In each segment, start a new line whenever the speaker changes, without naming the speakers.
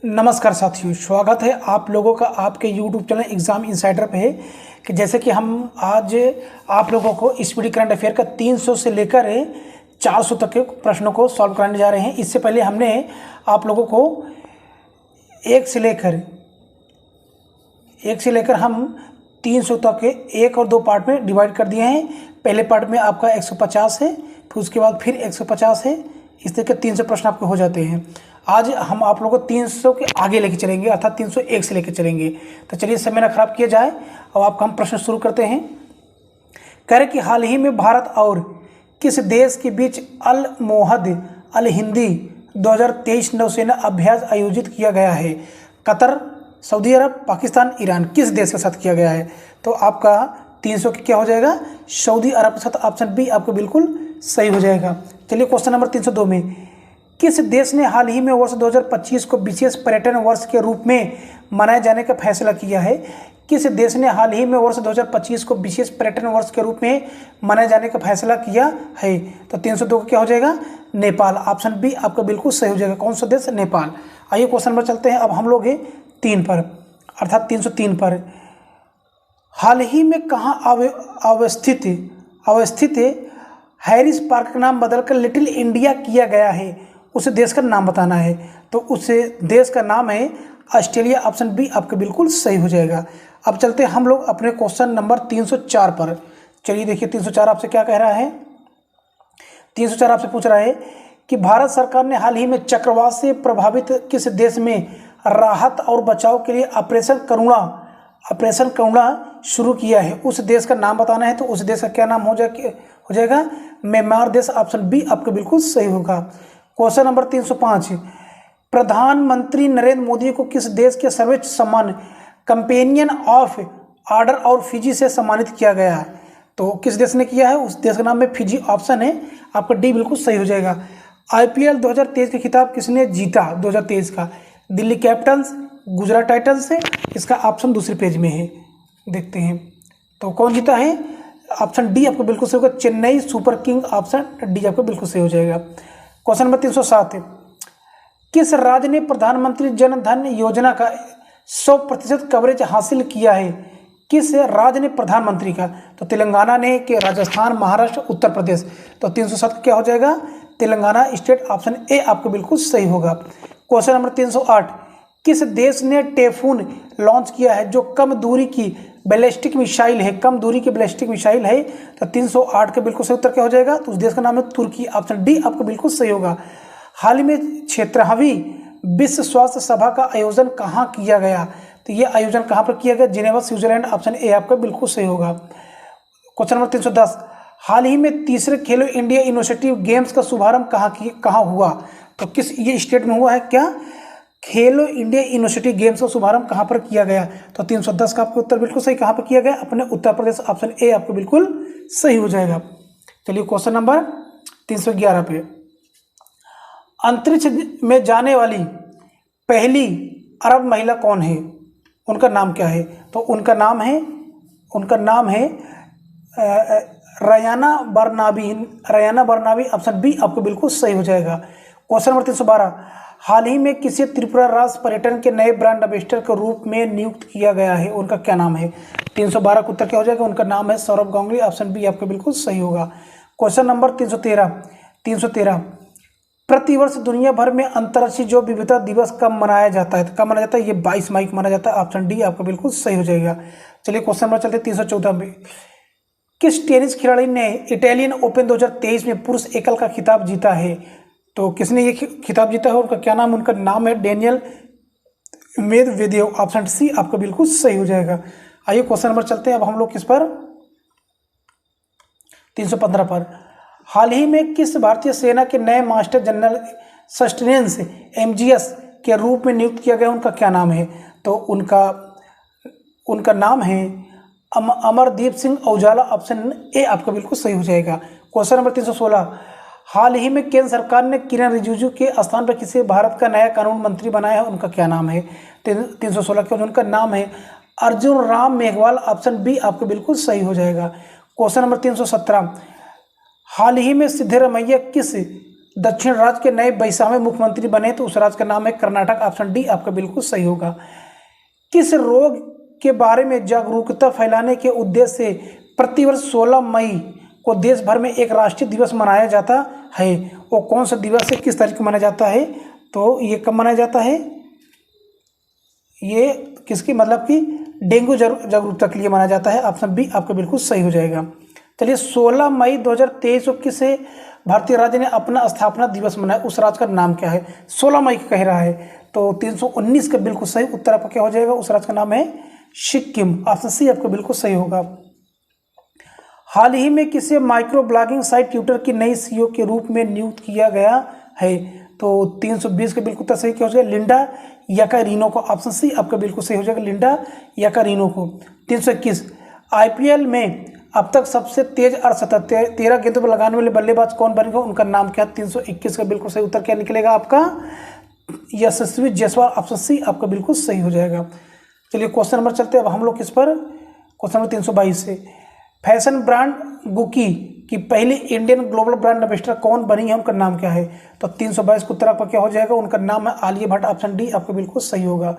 नमस्कार साथियों, स्वागत है आप लोगों का आपके YouTube चैनल एग्ज़ाम इनसाइडर पे है कि जैसे कि हम आज आप लोगों को स्पीडी करंट अफेयर का 300 से लेकर 400 तक के प्रश्नों को सॉल्व कराने जा रहे हैं। इससे पहले हमने आप लोगों को एक से लेकर हम 300 तक के एक और दो पार्ट में डिवाइड कर दिए हैं। पहले पार्ट में आपका 150 है, फिर उसके बाद फिर 150 है। इस तरह के 300 प्रश्न आपके हो जाते हैं। आज हम आप लोगों को 300 के आगे लेके चलेंगे, अर्थात 301 से लेके चलेंगे। तो चलिए समय ना खराब किया जाए और आपका हम प्रश्न शुरू करते हैं। कह रहे कि हाल ही में भारत और किस देश के बीच अल मोहद अल हिंदी 2023 नौसेना अभ्यास आयोजित किया गया है? कतर, सऊदी अरब, पाकिस्तान, ईरान, किस देश के साथ किया गया है? तो आपका 300 के क्या हो जाएगा? सऊदी अरब के साथ। ऑप्शन बी आपको बिल्कुल सही हो जाएगा। चलिए क्वेश्चन नंबर 302 में, किस देश ने हाल ही में वर्ष 2025 को विशेष पर्यटन वर्ष के रूप में मनाए जाने का फैसला किया है? किस देश ने हाल ही में वर्ष 2025 को विशेष पर्यटन वर्ष के रूप में मनाए जाने का फैसला किया है? तो 302 का क्या हो जाएगा? नेपाल। ऑप्शन बी आपका बिल्कुल सही हो जाएगा। कौन सा देश? नेपाल। आइए क्वेश्चन नंबर चलते हैं। अब हम लोग 3 पर, अर्थात 303 पर, हाल ही में कहाँ अवस्थित हैरिस पार्क का नाम बदलकर लिटिल इंडिया किया गया है? उस देश का नाम बताना है। तो उस देश का नाम है ऑस्ट्रेलिया। ऑप्शन बी आपका बिल्कुल सही हो जाएगा। अब चलते हैं हम लोग अपने क्वेश्चन नंबर 304 पर। चलिए देखिए 304 आपसे क्या कह रहा है। 304 आपसे पूछ रहा है कि भारत सरकार ने हाल ही में चक्रवात से प्रभावित किस देश में राहत और बचाव के लिए ऑपरेशन करुणा शुरू किया है? उस देश का नाम बताना है। तो उस देश का क्या नाम हो जाएगा? म्यांमार देश। ऑप्शन बी आपका बिल्कुल सही होगा। क्वेश्चन नंबर 305, प्रधानमंत्री नरेंद्र मोदी को किस देश के सर्वोच्च सम्मान कंपेनियन ऑफ ऑर्डर और फिजी से सम्मानित किया गया है? तो किस देश ने किया है? उस देश का नाम है फिजी। ऑप्शन है आपका डी बिल्कुल सही हो जाएगा। IPL 2023 का खिताब किसने जीता 2023 का? दिल्ली कैपिटल्स, गुजरात टाइटंस से। इसका ऑप्शन दूसरे पेज में है, देखते हैं। तो कौन जीता है? ऑप्शन डी आपको बिल्कुल सही होगा, Chennai super king. Option D आपको बिल्कुल सही हो जाएगा। क्वेश्चन नंबर 307, किस राज्य ने प्रधानमंत्री जन धन योजना का 100% कवरेज हासिल किया है? किस राज्य ने प्रधानमंत्री का? तो तेलंगाना ने, कि राजस्थान, महाराष्ट्र, उत्तर प्रदेश। तो 307 क्या हो जाएगा? तेलंगाना स्टेट। ऑप्शन ए आपको बिल्कुल सही होगा। क्वेश्चन नंबर 308, किस देश ने टेफून लॉन्च किया है जो कम दूरी की बैलिस्टिक मिसाइल है? कम दूरी की बैलिस्टिक मिसाइल है। तो 308 का बिल्कुल सही उत्तर क्या हो जाएगा? तो उस देश का नाम है तुर्की। ऑप्शन डी आपको बिल्कुल सही होगा। हाल ही में 76वीं विश्व स्वास्थ्य सभा का आयोजन कहाँ किया गया? तो ये आयोजन कहाँ पर किया गया? Geneva, Switzerland. ऑप्शन ए आपका बिल्कुल सही होगा। क्वेश्चन नंबर 310, हाल ही में तीसरे खेलो इंडिया यूनिवर्सिटी गेम्स का शुभारंभ कहाँ हुआ? तो किस ये स्टेट में हुआ है क्या? खेलो इंडिया यूनिवर्सिटी गेम्स का शुभारंभ कहाँ पर किया गया? तो 310 का आपको उत्तर बिल्कुल सही। कहाँ पर किया गया? अपने उत्तर प्रदेश। ऑप्शन ए आपको बिल्कुल सही हो जाएगा। चलिए क्वेश्चन नंबर 311 पे, अंतरिक्ष में जाने वाली पहली अरब महिला कौन है? उनका नाम क्या है? तो उनका नाम है रयाना बरनाबी। ऑप्शन बी आपको बिल्कुल सही हो जाएगा। क्वेश्चन नंबर 312, हाल ही में किसी त्रिपुरा राज्य पर्यटन के नए ब्रांड एम्बेसडर के रूप में नियुक्त किया गया है? उनका क्या नाम है? 312 का उत्तर क्या हो जाएगा? उनका नाम है सौरभ गांगुली। ऑप्शन बी आपका बिल्कुल सही होगा। क्वेश्चन नंबर 313, प्रतिवर्ष दुनिया भर में अंतर्राष्ट्रीय जैव विविधता दिवस कब मनाया जाता है? तो कब मनाया जाता है? ये 22 मई को मनाया जाता है। ऑप्शन डी आपका बिल्कुल सही हो जाएगा। चलिए क्वेश्चन नंबर चलते 314 में, किस टेनिस खिलाड़ी ने इटालियन ओपन 2023 में पुरुष एकल का खिताब जीता है? तो किसने ये खिताब जीता है? उनका क्या नाम? उनका नाम है डेनियल मेदवेदेव। ऑप्शन सी आपका बिल्कुल सही हो जाएगा। आइए क्वेश्चन नंबर चलते हैं। अब हम लोग किस पर? 315 पर, हाल ही में किस भारतीय सेना के नए मास्टर जनरल सस्टेनेंस MGS के रूप में नियुक्त किया गया? उनका क्या नाम है? तो उनका नाम है अमरदीप सिंह औजाला। ऑप्शन ए आपका बिल्कुल सही हो जाएगा। क्वेश्चन नंबर 316, हाल ही में केंद्र सरकार ने किरण रिजिजू के स्थान पर किसी भारत का नया कानून मंत्री बनाया है? उनका क्या नाम है? 316 के उनका नाम है अर्जुन राम मेघवाल। ऑप्शन बी आपको बिल्कुल सही हो जाएगा। क्वेश्चन नंबर 317, हाल ही में सिद्धरमैया किस दक्षिण राज्य के नए 22वें मुख्यमंत्री बने तो उस राज्य का नाम है कर्नाटक। ऑप्शन डी आपका बिल्कुल सही होगा। किस रोग के बारे में जागरूकता फैलाने के उद्देश्य से प्रतिवर्ष 16 मई को देश भर में एक राष्ट्रीय दिवस मनाया जाता है? वो कौन सा दिवस है, किस तारीख को मनाया जाता है? तो ये कब मनाया जाता है? ये किसकी मतलब कि डेंगू जागरूकता के लिए मनाया जाता है। ऑप्शन बी आपका बिल्कुल सही हो जाएगा। चलिए 16 मई 2023 को किस भारतीय राज्य ने अपना स्थापना दिवस मनाया, उस राज्य का नाम क्या है? 16 मई को कह रहा है तो 319 का बिल्कुल सही उत्तर आपका क्या हो जाएगा? उस राज्य का नाम है सिक्किम। ऑप्शन सी आपका बिल्कुल सही होगा। हाल ही में किसे माइक्रो ब्लॉगिंग साइट ट्विटर की नई सीईओ के रूप में नियुक्त किया गया है? तो 320 का बिल्कुल उत्तर सही क्या हो जाएगा? लिंडा याकारिनो को। ऑप्शन सी आपका बिल्कुल सही हो जाएगा, लिंडा याकारिनो को। 321 आईपीएल में अब तक सबसे तेज अर्धशतक 13 गेंदों पर लगाने वाले बल्लेबाज कौन बनेगा, उनका नाम क्या? 321 का बिल्कुल सही उत्तर क्या निकलेगा आपका? यशस्वी जायसवाल। ऑप्शन सी आपका बिल्कुल सही हो जाएगा। चलिए क्वेश्चन नंबर चलते हैं अब हम लोग किस पर, क्वेश्चन नंबर 322 से। फैशन ब्रांड गुकी की पहली इंडियन ग्लोबल ब्रांड एम्बेसडर कौन बनी है, उनका नाम क्या है? तो 322 का उत्तर आपका क्या हो जाएगा? उनका नाम है आलिया भट्ट। ऑप्शन डी आपका बिल्कुल सही होगा।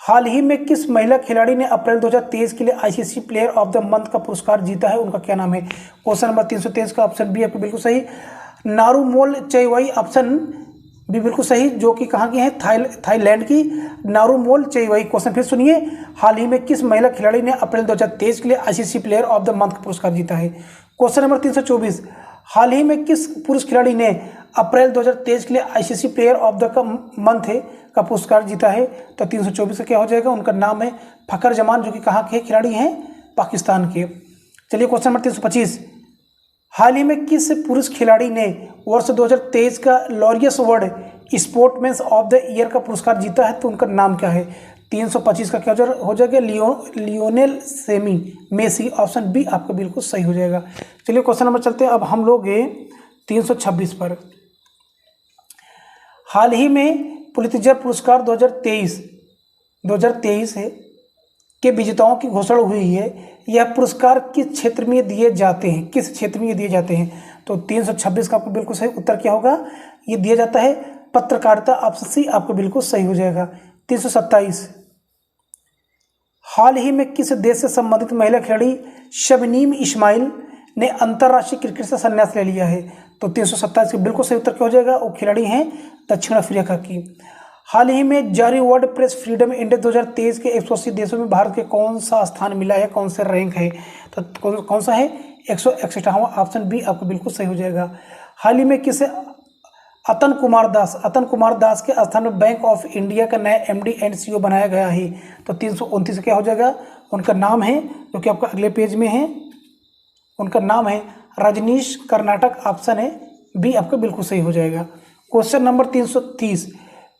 हाल ही में किस महिला खिलाड़ी ने अप्रैल 2023 के लिए ICC player of the month का पुरस्कार जीता है, उनका क्या नाम है? क्वेश्चन नंबर 323 का ऑप्शन बी आपका बिल्कुल सही, नारुमोल चेवाई। ऑप्शन बी बिल्कुल सही, जो कि कहाँ की है? थाईलैंड की नारुमोल चेवाई। क्वेश्चन फिर सुनिए, हाल ही में किस महिला खिलाड़ी ने अप्रैल 2023 के लिए ICC player of the month का पुरस्कार जीता है? क्वेश्चन नंबर 324 हाल ही में किस पुरुष खिलाड़ी ने अप्रैल 2023 के लिए ICC player of the month का पुरस्कार जीता है? तो 324 का क्या हो जाएगा? उनका नाम है फखर जमान, जो कि कहाँ के खिलाड़ी हैं? पाकिस्तान के। चलिए क्वेश्चन नंबर 325 हाल ही में किस पुरुष खिलाड़ी ने वर्ष 2023 का Laureus world sportsman of the year का पुरस्कार जीता है, तो उनका नाम क्या है? 325 का क्या हो जाएगा? Lionel Messi. ऑप्शन बी आपका बिल्कुल सही हो जाएगा। चलिए क्वेश्चन नंबर चलते हैं अब हम लोग 326 पर। हाल ही में पुलित्जर पुरस्कार 2023 है के विजेताओं की घोषणा हुई है। यह पुरस्कार किस क्षेत्र में दिए जाते हैं, किस क्षेत्र में दिए जाते हैं? तो 326 का आपको बिल्कुल सही उत्तर क्या होगा? ये दिया जाता है पत्रकारिता। ऑप्शन सी आपको बिल्कुल सही हो जाएगा। 327 हाल ही में किस देश से संबंधित महिला खिलाड़ी शबनीम इस्माइल ने अंतर्राष्ट्रीय क्रिकेट से संन्यास ले लिया है? तो 327 का बिल्कुल सही उत्तर क्या हो जाएगा? वो खिलाड़ी हैं दक्षिण अफ्रीका की। हाल ही में जारी वर्ल्ड प्रेस फ्रीडम इंडेक्स 2023 के 180 देशों में भारत के कौन सा स्थान मिला है, कौन सा रैंक है? तो कौन सा है? 161वां। ऑप्शन बी आपको बिल्कुल सही हो जाएगा। हाल ही में किसे अतन कुमार दास के स्थान में बैंक ऑफ इंडिया का नया एमडी एंड सीईओ बनाया गया है? तो 329 क्या हो जाएगा? उनका नाम है, जो कि आपका अगले पेज में है, उनका नाम है रजनीश कर्नाटक। ऑप्शन है बी आपका बिल्कुल सही हो जाएगा। क्वेश्चन नंबर 330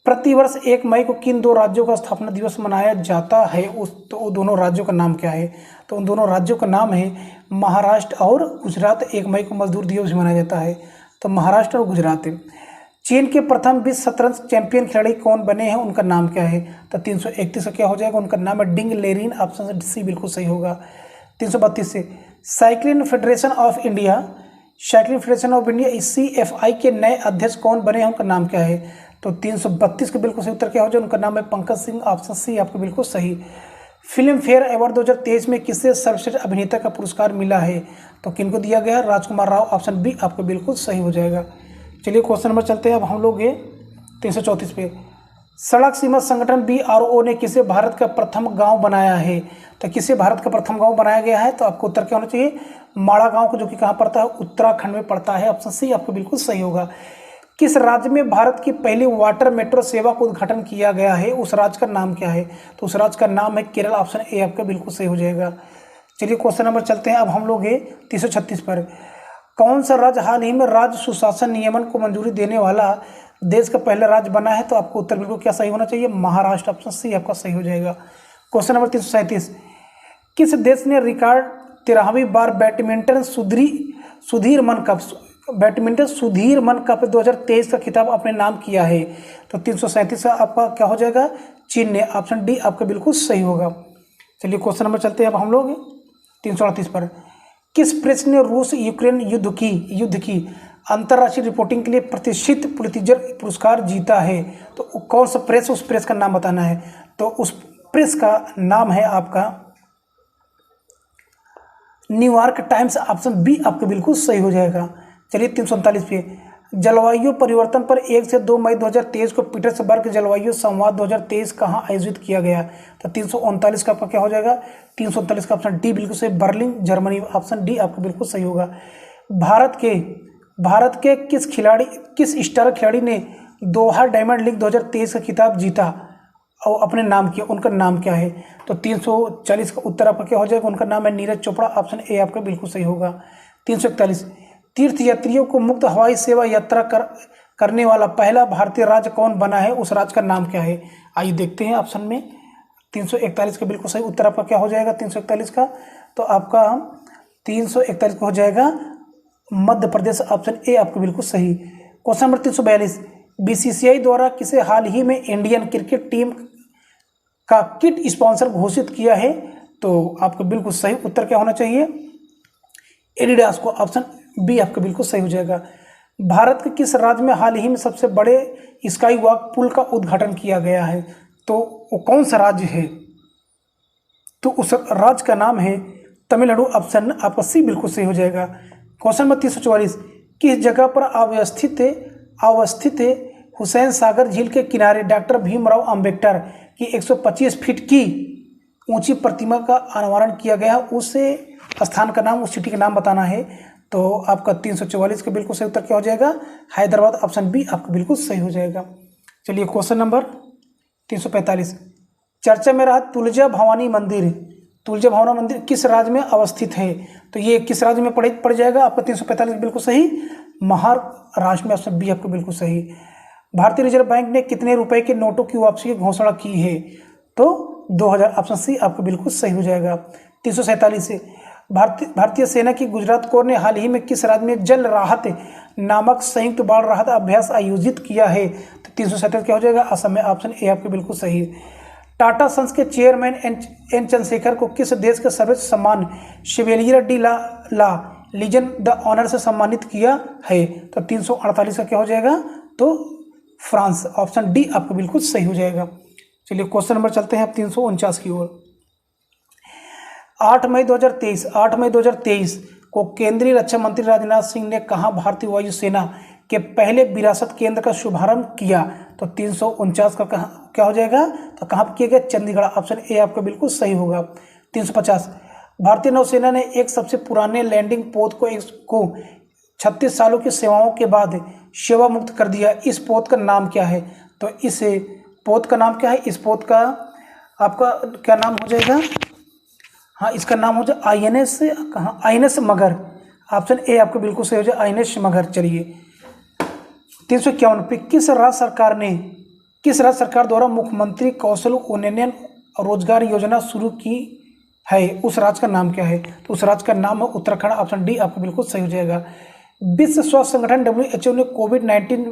प्रतिवर्ष 1 मई को किन 2 राज्यों का स्थापना दिवस मनाया जाता है, तो दोनों राज्यों का नाम क्या है? तो उन दोनों राज्यों का नाम है महाराष्ट्र और गुजरात। 1 मई को मजदूर दिवस मनाया जाता है, तो महाराष्ट्र और गुजरात। चीन के प्रथम विश्व शतरंज चैंपियन खिलाड़ी कौन बने हैं, उनका नाम क्या है? तो 331 का क्या हो जाएगा? उनका नाम है डिंग लेरिन। ऑप्शन सी बिल्कुल सही होगा। 332 से cycling federation of India CFI के नए अध्यक्ष कौन बने हैं, उनका नाम क्या है? तो 332 का बिल्कुल सही उत्तर क्या हो जाए? उनका नाम है पंकज सिंह। ऑप्शन सी आपको बिल्कुल सही। फिल्म फेयर अवार्ड 2023 में किसे सर्वश्रेष्ठ अभिनेता का पुरस्कार मिला है? तो किनको दिया गया? राजकुमार राव। ऑप्शन बी आपको बिल्कुल सही हो जाएगा। चलिए क्वेश्चन नंबर चलते हैं अब हम लोग 334 पे। सड़क सीमा संगठन BRO ने किसे भारत का प्रथम गांव बनाया है? तो किसे भारत का प्रथम गांव बनाया गया है? तो आपको उत्तर क्या होना चाहिए? माड़ा गांव को, जो कि कहाँ पड़ता है? उत्तराखंड में पड़ता है। ऑप्शन सी आपको बिल्कुल सही होगा। किस राज्य में भारत की पहली वाटर मेट्रो सेवा का उद्घाटन किया गया है, उस राज्य का नाम क्या है? तो उस राज्य का नाम है केरल। ऑप्शन ए आपका बिल्कुल सही हो जाएगा। चलिए क्वेश्चन नंबर चलते हैं अब हम लोग 336 पर। कौन सा राज्य हाल ही में राज्य सुशासन नियमन को मंजूरी देने वाला देश का पहला राज्य बना है? तो आपको उत्तर बिल्कुल क्या सही होना चाहिए? महाराष्ट्र। ऑप्शन सी आपका सही हो जाएगा। क्वेश्चन नंबर 337 किस देश ने रिकॉर्ड 13वीं बार बैडमिंटन सुधीरमन कप 2023 का खिताब अपने नाम किया है? तो 337 का आपका क्या हो जाएगा? चीन ने। ऑप्शन डी आपका बिल्कुल सही होगा। चलिए क्वेश्चन नंबर चलते हैं अब हम लोग 338 पर। किस प्रेस ने रूस यूक्रेन युद्ध की अंतर्राष्ट्रीय रिपोर्टिंग के लिए प्रतिष्ठित पुलित्जर पुरस्कार जीता है। तो कौन सा प्रेस, उस प्रेस का नाम बताना है। तो उस प्रेस का नाम है आपका न्यूयॉर्क टाइम्स। ऑप्शन बी आपका बिल्कुल सही हो जाएगा। चलिए 339 पे, जलवायु परिवर्तन पर 1 से 2 मई 2023 को पीटर्सबर्ग जलवायु संवाद 2023 कहाँ आयोजित किया गया। तो 339 का आपका क्या हो जाएगा, 339 का ऑप्शन डी बिल्कुल सही, बर्लिन जर्मनी। ऑप्शन डी आपका बिल्कुल सही होगा। भारत के किस स्टार खिलाड़ी ने दोहा डायमंड लीग 2023 का खिताब जीता और अपने नाम किया, उनका नाम क्या है। तो 340 का उत्तर आपका क्या हो जाएगा, उनका नाम है नीरज चोपड़ा। ऑप्शन ए आपका बिल्कुल सही होगा। 341, तीर्थयात्रियों को मुक्त हवाई सेवा यात्रा करने वाला पहला भारतीय राज्य कौन बना है, उस राज्य का नाम क्या है। आइए देखते हैं ऑप्शन में। 341 का बिल्कुल सही उत्तर आपका क्या हो जाएगा 341 का, तो आपका 341 का हो जाएगा मध्य प्रदेश। ऑप्शन ए आपका बिल्कुल सही। क्वेश्चन नंबर 342, बीसीसीआई द्वारा किसे हाल ही में इंडियन क्रिकेट टीम का किट स्पॉन्सर घोषित किया है। तो आपका बिल्कुल सही उत्तर क्या होना चाहिए, एडिडास को। ऑप्शन बी आपका बिल्कुल सही हो जाएगा। भारत के किस राज्य में हाल ही में सबसे बड़े स्काई वॉक पुल का उद्घाटन किया गया है। तो वो कौन सा राज्य है, तो उस राज्य का नाम है तमिलनाडु। ऑप्शन आपका सी बिल्कुल सही हो जाएगा। क्वेश्चन नंबर 344, किस जगह पर अवस्थित है हुसैन सागर झील के किनारे डॉक्टर भीमराव अंबेडकर की 125 फीट की ऊंची प्रतिमा का अनावरण किया गया, उस स्थान का नाम, उस सिटी का नाम बताना है। तो आपका 344 का बिल्कुल सही उत्तर क्या हो जाएगा, हैदराबाद। ऑप्शन बी आपका बिल्कुल सही हो जाएगा। चलिए क्वेश्चन नंबर 345, चर्चा में रहा तुलजा भवानी मंदिर किस राज्य में अवस्थित है। तो ये किस राज्य में पड़ जाएगा आपका 345 बिल्कुल सही, महाराष्ट्र में। ऑप्शन बी आपका बिल्कुल सही। भारतीय रिजर्व बैंक ने कितने रुपए के नोटों की वापसी की घोषणा की है। तो 2000। ऑप्शन सी आपका बिल्कुल सही हो जाएगा। 347 से, भारतीय सेना की गुजरात कोर ने हाल ही में किस राज्य में जल राहत नामक संयुक्त बाढ़ राहत अभ्यास आयोजित किया है। तो 347 क्या हो जाएगा, असम में। ऑप्शन ए आपके बिल्कुल सही। टाटा सन्स के चेयरमैन एन चंद्रशेखर को किस देश के सर्वोच्च सम्मान chevalier de la legion d' honneur से सम्मानित किया है। तो 348 का क्या हो जाएगा, तो फ्रांस। ऑप्शन डी आपको बिल्कुल सही हो जाएगा। चलिए क्वेश्चन नंबर चलते हैं अब 349 की ओर। 8 मई 2023 को केंद्रीय रक्षा मंत्री राजनाथ सिंह ने कहाँ भारतीय वायुसेना के पहले विरासत केंद्र का शुभारंभ किया। तो 349 का क्या हो जाएगा, तो कहाँ पर किया गया, चंडीगढ़। ऑप्शन ए आपका बिल्कुल सही होगा। 350, भारतीय नौसेना ने एक सबसे पुराने लैंडिंग पोत को 36 सालों की सेवाओं के बाद सेवा मुक्त कर दिया। इस पोत का नाम क्या है। तो इस पोत का नाम क्या है, इस पोत का आपका क्या नाम हो जाएगा, हाँ इसका नाम हो जाए INS मगर। ऑप्शन ए आपको बिल्कुल सही हो जाए, INS मगर। चलिए 351 पे, किस राज्य सरकार द्वारा मुख्यमंत्री कौशल उन्नयन रोजगार योजना शुरू की है, उस राज्य का नाम क्या है। तो उस राज्य का नाम है उत्तराखंड। ऑप्शन डी आपको बिल्कुल सही हो जाएगा। विश्व स्वास्थ्य संगठन WHO ने कोविड-19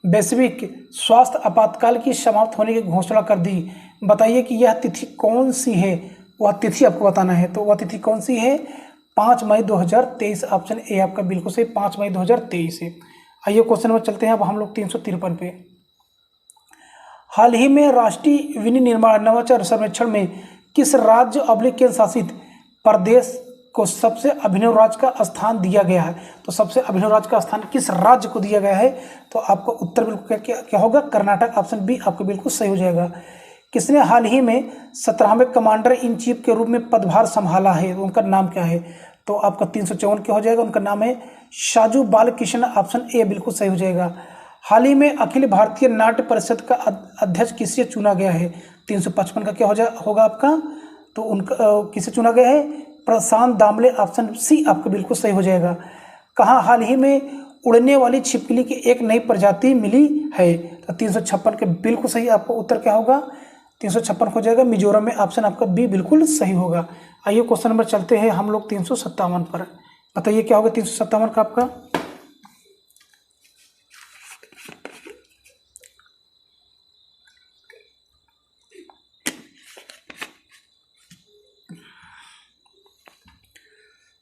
वैश्विक स्वास्थ्य आपातकाल की समाप्त होने की घोषणा कर दी। बताइए कि यह तिथि कौन सी है, वह तिथि आपको बताना है। तो वह तिथि कौन सी है, 5 मई 2023। ऑप्शन ए आपका बिल्कुल सही, 5 मई 2023 है। आइए क्वेश्चन नंबर चलते हैं अब हम लोग 353 पे। हाल ही में राष्ट्रीय विनिर्माण नवाचार सर्वेक्षण में किस राज्य केंद्र शासित प्रदेश को सबसे अभिनव राज्य का स्थान दिया गया है। तो सबसे अभिनव राज्य का स्थान किस राज्य को दिया गया है। तो आपका उत्तर बिल्कुल क्या होगा, कर्नाटक। ऑप्शन बी आपको बिल्कुल सही हो जाएगा। किसने हाल ही में 17वें कमांडर इन चीफ के रूप में पदभार संभाला है, उनका नाम क्या है। तो आपका 354 क्या हो जाएगा, उनका नाम है साजू बालकृष्ण। ऑप्शन ए बिल्कुल सही हो जाएगा। हाल ही में अखिल भारतीय नाट्य परिषद का अध्यक्ष किससे चुना गया है। 355 का क्या होगा आपका, तो उनका किसे चुना गया है, प्रशांत दामले। ऑप्शन सी आपको बिल्कुल सही हो जाएगा। कहाँ हाल ही में उड़ने वाली छिपकली की एक नई प्रजाति मिली है। तो 356 के बिल्कुल सही आपका उत्तर क्या होगा, 356 हो जाएगा, मिजोरम में। ऑप्शन आपका बी बिल्कुल सही होगा। आइए क्वेश्चन नंबर चलते हैं हम लोग 357 पर। बताइए क्या होगा 357 का आपका,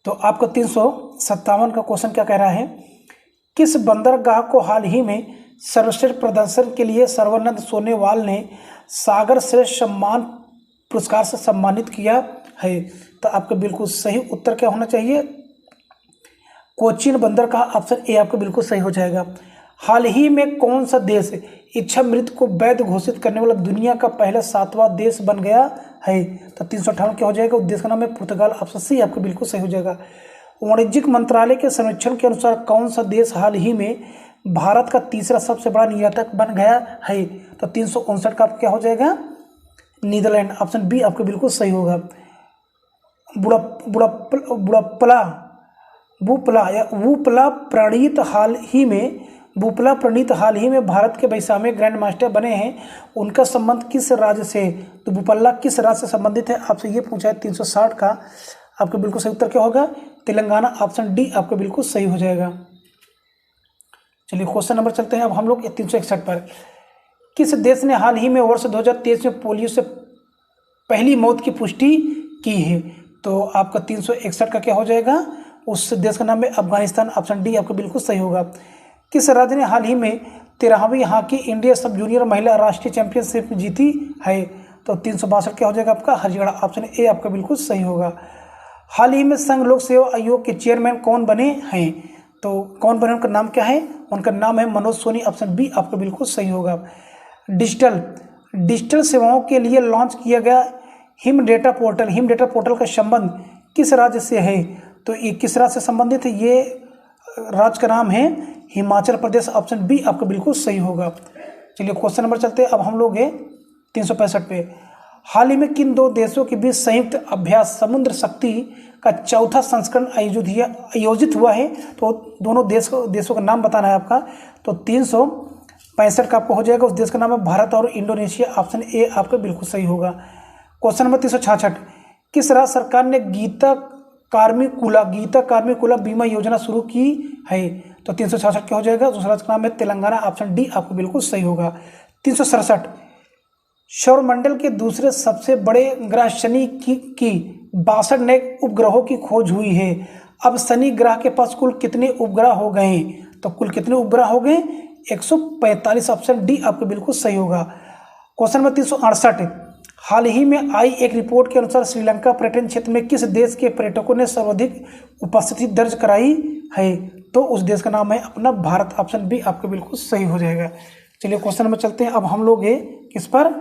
तो आपका 357 का क्वेश्चन क्या कह रहा है किस बंदरगाह को हाल ही में सर्वश्रेष्ठ प्रदर्शन के लिए सर्बानंद सोनोवाल ने सागर श्रेष्ठ सम्मान पुरस्कार से सम्मानित किया है? तो आपका बिल्कुल सही उत्तर क्या होना चाहिए? कोचीन बंदरगाह, ऑप्शन ए आपका बिल्कुल सही हो जाएगा। हाल ही में कौन सा देश इच्छामृत को वैध घोषित करने वाला दुनिया का पहला 7वां देश बन गया है? तो 358 क्या हो जाएगा? उस देश का नाम है पुर्तगाल, ऑप्शन सी आपका बिल्कुल सही हो जाएगा। वाणिज्यिक मंत्रालय के सर्वेक्षण के अनुसार कौन सा देश हाल ही में भारत का तीसरा सबसे बड़ा निर्यातक बन गया है? तो 359 का क्या हो जाएगा? नीदरलैंड, ऑप्शन बी आपका बिल्कुल सही होगा। वुपला प्रणीत हाल ही में भारत के वैसा में ग्रैंड मास्टर बने हैं, उनका संबंध किस राज्य से? तो वुपला किस राज्य से संबंधित है? आपसे ये पूछा है। 360 का आपका बिल्कुल सही उत्तर क्या होगा? तेलंगाना, ऑप्शन डी आपका बिल्कुल सही हो जाएगा। चलिए क्वेश्चन नंबर चलते हैं अब हम लोग 361 पर। किस देश ने हाल ही में वर्ष 2023 में पोलियो से पहली मौत की पुष्टि की है? तो आपका 361 का क्या हो जाएगा? उस देश का नाम है अफगानिस्तान, ऑप्शन डी आपका बिल्कुल सही होगा। किस राज्य ने हाल ही में 13वीं हॉकी इंडिया सब जूनियर महिला राष्ट्रीय चैंपियनशिप जीती है? तो 362 क्या हो जाएगा आपका? हरियाणा, ऑप्शन ए आपका बिल्कुल सही होगा। हाल ही में संघ लोक सेवा आयोग के चेयरमैन कौन बने हैं? तो कौन बने, उनका नाम क्या है? उनका नाम है मनोज सोनी, ऑप्शन बी आपका बिल्कुल सही होगा। डिजिटल सेवाओं के लिए लॉन्च किया गया हिम डेटा पोर्टल का संबंध किस राज्य से है? तो ये किस राज्य से संबंधित है? ये राज्य का नाम है हिमाचल प्रदेश, ऑप्शन बी आपका बिल्कुल सही होगा। चलिए क्वेश्चन नंबर चलते हैं अब हम लोग 365 पे। हाल ही में किन दो देशों के बीच संयुक्त अभ्यास समुद्र शक्ति का चौथा संस्करण आयोजित हुआ है? तो दोनों देशों का नाम बताना है आपका। तो 365 का आपको हो जाएगा। उस देश का नाम है भारत और इंडोनेशिया, ऑप्शन ए आपका बिल्कुल सही होगा। क्वेश्चन नंबर 366, किस राज्य सरकार ने गीता कार्मिकुला बीमा योजना शुरू की है? तो 366 क्या हो जाएगा? उस राज्य का नाम है तेलंगाना, ऑप्शन डी आपको बिल्कुल सही होगा। 367, सौरमंडल के दूसरे सबसे बड़े ग्रह शनि की 62 नए उपग्रहों की खोज हुई है। अब शनि ग्रह के पास कुल कितने उपग्रह हो गए? तो कुल कितने उपग्रह हो गए? 145, ऑप्शन डी आपको बिल्कुल सही होगा। क्वेश्चन नंबर 368, हाल ही में आई एक रिपोर्ट के अनुसार श्रीलंका पर्यटन क्षेत्र में किस देश के पर्यटकों ने सर्वाधिक उपस्थिति दर्ज कराई है? तो उस देश का नाम है अपना भारत, ऑप्शन बी आपको बिल्कुल सही हो जाएगा। चलिए क्वेश्चन नंबर चलते हैं अब हम लोग किस पर?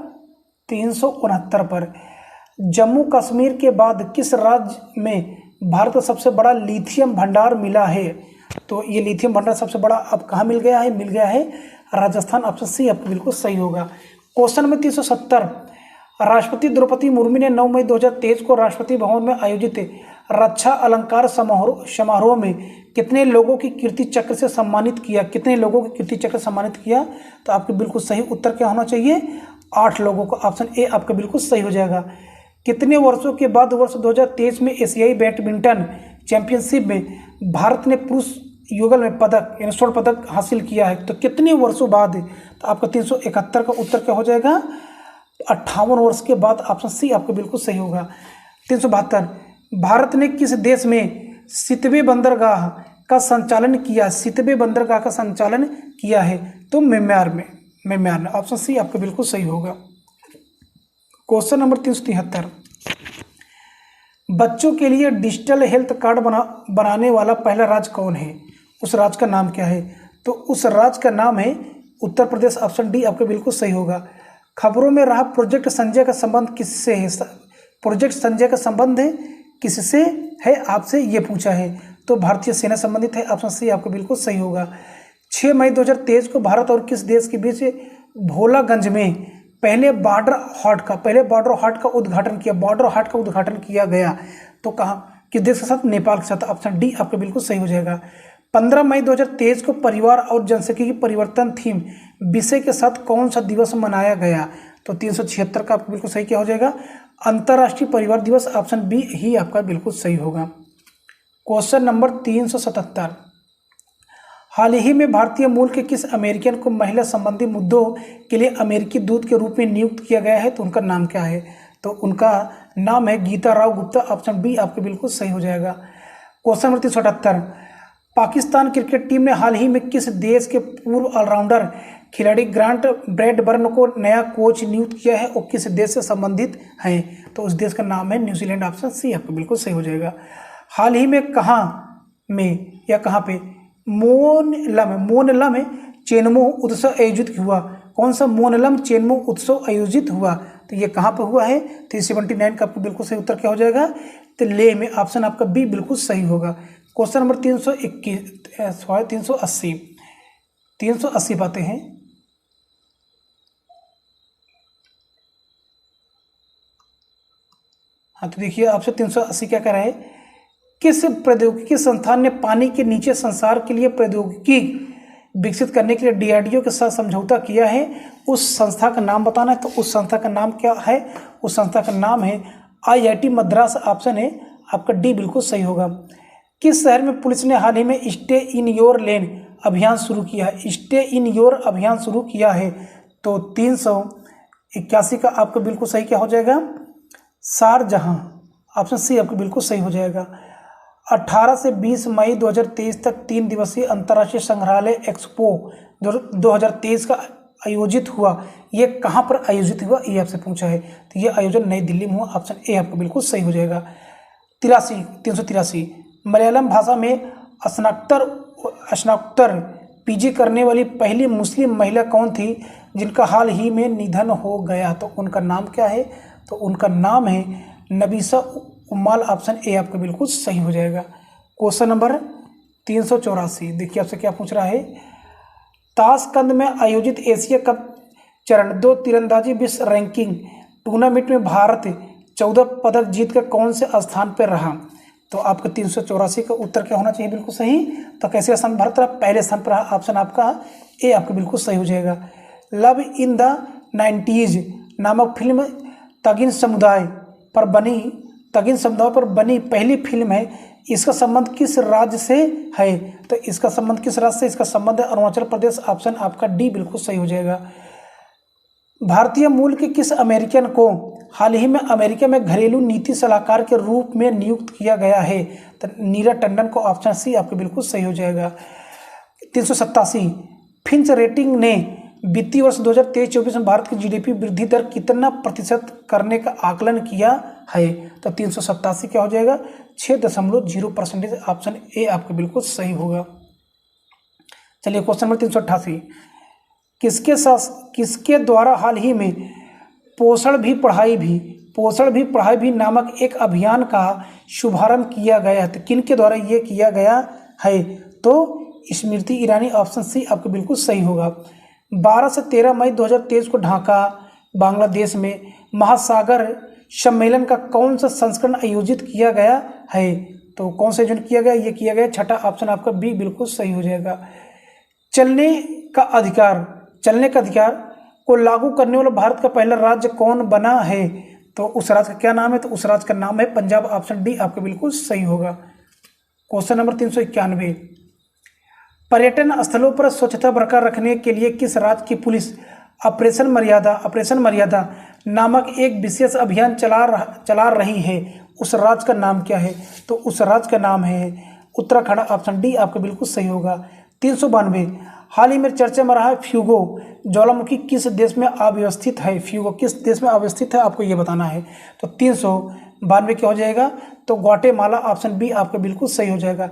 369 पर। जम्मू कश्मीर के बाद किस राज्य में भारत का सबसे बड़ा लिथियम भंडार मिला है? तो ये लिथियम भंडार सबसे बड़ा अब कहाँ मिल गया है? मिल गया है राजस्थान, ऑप्शन सी आपको बिल्कुल सही होगा। क्वेश्चन नंबर 370, राष्ट्रपति द्रौपदी मुर्मू ने 9 मई 2023 को राष्ट्रपति भवन में आयोजित रक्षा अलंकार समारोह में कितने लोगों की कीर्ति चक्र से सम्मानित किया? कितने लोगों की कीर्ति चक्र सम्मानित किया? तो आपके बिल्कुल सही उत्तर क्या होना चाहिए? 8 लोगों को, ऑप्शन ए आपका बिल्कुल सही हो जाएगा। कितने वर्षों के बाद वर्ष 2023 में एशियाई बैडमिंटन चैंपियनशिप में भारत ने पुरुष युगल में पदक यानी स्वर्ण पदक हासिल किया है? तो कितने वर्षों बाद? तो आपका 371 का उत्तर क्या हो जाएगा? 58 वर्ष के बाद, ऑप्शन सी आपको बिल्कुल सही होगा। 372, भारत ने किस देश में सितवे बंदरगाह का संचालन किया है? तो म्यांमार में, ऑप्शन सी आपका बिल्कुल सही होगा। क्वेश्चन नंबर 373, बच्चों के लिए डिजिटल हेल्थ कार्ड बनाने वाला पहला राज्य कौन है? उस राज्य का नाम क्या है? तो उस राज्य का नाम है उत्तर प्रदेश, ऑप्शन डी आपका बिल्कुल सही होगा। खबरों में रहा प्रोजेक्ट संजय का संबंध किससे है? प्रोजेक्ट संजय का संबंध है किससे है? आपसे ये पूछा है। तो भारतीय सेना संबंधित है, ऑप्शन सी आपको बिल्कुल सही होगा। 6 मई 2023 को भारत और किस देश के बीच भोलागंज में पहले बॉर्डर हाट का उद्घाटन किया गया? तो कहाँ, किस देश के साथ? नेपाल के साथ, ऑप्शन डी आपको बिल्कुल सही हो जाएगा। 15 मई 2023 को परिवार और जनसंख्या परिवर्तन थीम विषय के साथ कौन सा दिवस मनाया गया? तो 376 का आपको बिल्कुल सही क्या हो जाएगा? अंतर्राष्ट्रीय परिवार दिवस, ऑप्शन बी ही आपका बिल्कुल सही होगा। क्वेश्चन नंबर 377, हाल ही में भारतीय मूल के किस अमेरिकन को महिला संबंधी मुद्दों के लिए अमेरिकी दूत के रूप में नियुक्त किया गया है? तो उनका नाम क्या है? तो उनका नाम है गीता राव गुप्ता, ऑप्शन बी आपके बिल्कुल सही हो जाएगा। Question number 378, Pakistan cricket team ने हाल ही में किस देश के पूर्व ऑलराउंडर खिलाड़ी ग्रांट ब्रैडबर्न को नया कोच नियुक्त किया है और किस देश से संबंधित हैं? तो उस देश का नाम है न्यूजीलैंड। ऑप्शन सी आपका बिल्कुल सही हो जाएगा। हाल ही में कहाँ में या कहाँ पे मोनलम चेनमो उत्सव आयोजित हुआ? कौन सा मोनलम चेनमो उत्सव आयोजित हुआ? तो ये कहाँ पर हुआ है? 379 का आपको बिल्कुल सही उत्तर क्या हो जाएगा? तो ले में। ऑप्शन आपका बी बिल्कुल सही होगा। क्वेश्चन नंबर 380 पाते हैं। हाँ, तो देखिए आपसे 380 क्या कह रहा है? किस प्रौद्योगिकी संस्थान ने पानी के नीचे संसार के लिए प्रौद्योगिकी विकसित करने के लिए डीआरडीओ के साथ समझौता किया है? उस संस्था का नाम बताना है। तो उस संस्था का नाम क्या है? उस संस्था का नाम है आईआईटी मद्रास। ऑप्शन है आपका डी बिल्कुल सही होगा। किस शहर में पुलिस ने हाल ही में स्टे इन योर लेन अभियान शुरू किया है? स्टे इन योर अभियान शुरू किया है। तो 381 का आपका बिल्कुल सही क्या हो जाएगा? शारजहां। ऑप्शन सी आपका बिल्कुल सही हो जाएगा। 18 से 20 मई 2023 तक 3 दिवसीय अंतर्राष्ट्रीय संग्रहालय एक्सपो 2023 का आयोजित हुआ। ये कहाँ पर आयोजित हुआ? ये आपसे पूछा है। तो ये आयोजन नई दिल्ली में हुआ। ऑप्शन ए आपका बिल्कुल सही हो जाएगा। 383 मलयालम भाषा में स्नातकोत्तर पीजी करने वाली पहली मुस्लिम महिला कौन थी जिनका हाल ही में निधन हो गया? तो उनका नाम क्या है? तो उनका नाम है नबीसा उम्माल। ऑप्शन ए आपका बिल्कुल सही हो जाएगा। क्वेश्चन नंबर 384 देखिए आपसे क्या पूछ रहा है? ताशकंद में आयोजित एशिया कप चरण 2 तीरंदाजी विश्व रैंकिंग टूर्नामेंट में भारत 14 पदक जीतकर कौन से स्थान पर रहा? तो आपका 384 का उत्तर क्या होना चाहिए? बिल्कुल सही। तो कैसे स्थान भारत रहा? पहले स्थान पर रहा। ऑप्शन आपका ए आपका बिल्कुल सही हो जाएगा। लव इन द 90s नामक फिल्म तगिन समुदाय पर बनी पहली फिल्म है। इसका संबंध किस राज्य से है? तो इसका संबंध किस राज्य से? इसका संबंध है अरुणाचल प्रदेश। ऑप्शन आपका डी बिल्कुल सही हो जाएगा। भारतीय मूल के किस अमेरिकन को हाल ही में अमेरिका में घरेलू नीति सलाहकार के रूप में नियुक्त किया गया है? तो नीरज टंडन को। ऑप्शन सी आपके बिल्कुल सही हो जाएगा। 387 फिंच रेटिंग ने वित्तीय वर्ष 2023-24 में भारत की जीडीपी वृद्धि दर कितना प्रतिशत करने का आकलन किया है? तो 387 क्या हो जाएगा? 6.0%। ऑप्शन ए आपका बिल्कुल सही होगा। चलिए क्वेश्चन नंबर 388 किसके द्वारा हाल ही में पोषण भी पढ़ाई भी नामक एक अभियान का शुभारंभ किया गया? तो किन के द्वारा ये किया गया है? तो स्मृति ईरानी। ऑप्शन सी आपका बिल्कुल सही होगा। 12 से 13 मई 2023 को ढाका बांग्लादेश में महासागर सम्मेलन का कौन सा संस्करण आयोजित किया गया है? तो कौन सा आयोजन किया गया? ये किया गया छठा। ऑप्शन आपका बी बिल्कुल सही हो जाएगा। चलने का अधिकार को लागू करने वाला भारत का पहला राज्य कौन बना है? तो उस राज्य का क्या नाम है? तो उस राज्य का नाम है पंजाब। ऑप्शन डी आपका बिल्कुल सही होगा। क्वेश्चन नंबर 391 पर्यटन स्थलों पर स्वच्छता बरकरार रखने के लिए किस राज्य की पुलिस ऑपरेशन मर्यादा नामक एक विशेष अभियान चला रही है? उस राज्य का नाम क्या है? तो उस राज्य का नाम है उत्तराखंड। ऑप्शन डी आपका बिल्कुल सही होगा। 392 हाल ही में चर्चा में रहा फ्यूगो ज्वालामुखी किस देश में अवस्थित है? फ्यूगो किस देश में अवस्थित है आपको ये बताना है। तो 392 क्या हो जाएगा? तो ग्वाटेमाला। ऑप्शन बी आपका बिल्कुल सही हो जाएगा।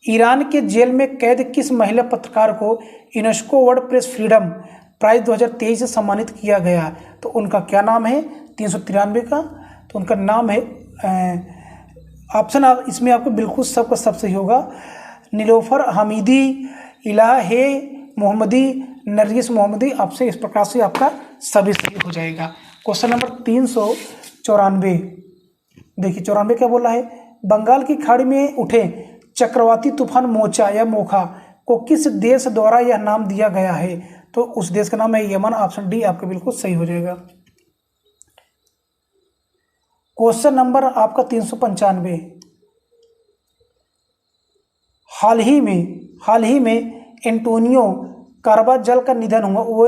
ईरान के जेल में कैद किस महिला पत्रकार को UNESCO world press freedom prize 2023 से सम्मानित किया गया? तो उनका क्या नाम है? 393 का। तो उनका नाम है ऑप्शन इसमें आपको बिल्कुल सबका सब सही होगा। नीलोफर हमीदी, इलाहे मोहम्मदी, नरगिस मोहम्मदी। आपसे इस प्रकार से आपका सभी सही हो जाएगा। क्वेश्चन नंबर 394 देखिए 94 क्या बोला है? बंगाल की खाड़ी में उठे चक्रवाती तूफान मोखा को किस देश द्वारा यह नाम दिया गया है? तो उस देश का नाम है यमन। ऑप्शन डी आपका बिल्कुल सही हो जाएगा। क्वेश्चन नंबर आपका 395 हाल ही में एंटोनियो कार्बाजल का निधन हुआ। वो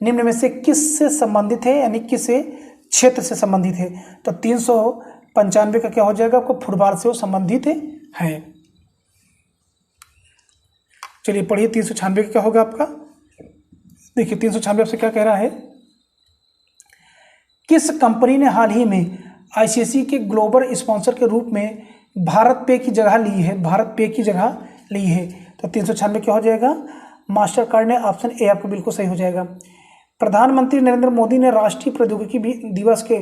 निम्न में से किस से संबंधित है? यानी किस क्षेत्र से संबंधित है? तो 395 का क्या हो जाएगा? आपको फुटबॉल से वो संबंधित है। चलिए पढ़िए 396 क्या होगा आपका। देखिए 396 आपसे क्या कह रहा है, किस कंपनी ने हाल ही में आईसीसी के ग्लोबल स्पॉन्सर के रूप में भारत पे की जगह ली है, भारत पे की जगह ली है। तो 396 क्या हो जाएगा, मास्टर कार्ड ने, ऑप्शन ए आपको बिल्कुल सही हो जाएगा। प्रधानमंत्री नरेंद्र मोदी ने राष्ट्रीय प्रौद्योगिकी दिवस के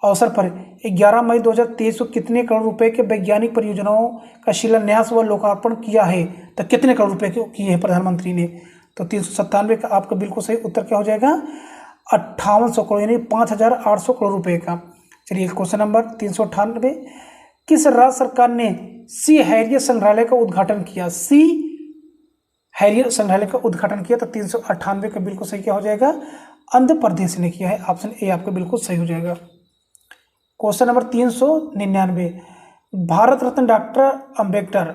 अवसर पर 11 मई 2023 को कितने करोड़ रुपए के वैज्ञानिक परियोजनाओं का शिलान्यास व लोकार्पण किया है। तो कितने करोड़ रुपए किए हैं प्रधानमंत्री ने। तो 397 का आपका बिल्कुल सही उत्तर क्या हो जाएगा, 5800 करोड़ यानी 5800 करोड़ रुपए का। चलिए क्वेश्चन नंबर 398, किस राज्य सरकार ने सी हैरियर संग्रहालय का उद्घाटन किया, सी हैरियर संग्रहालय का उद्घाटन किया। तो 398 का बिल्कुल सही क्या हो जाएगा, आंध्र प्रदेश ने किया है, ऑप्शन ए आपका बिल्कुल सही हो जाएगा। Question number 399, Bharat Ratna doctor Ambedkar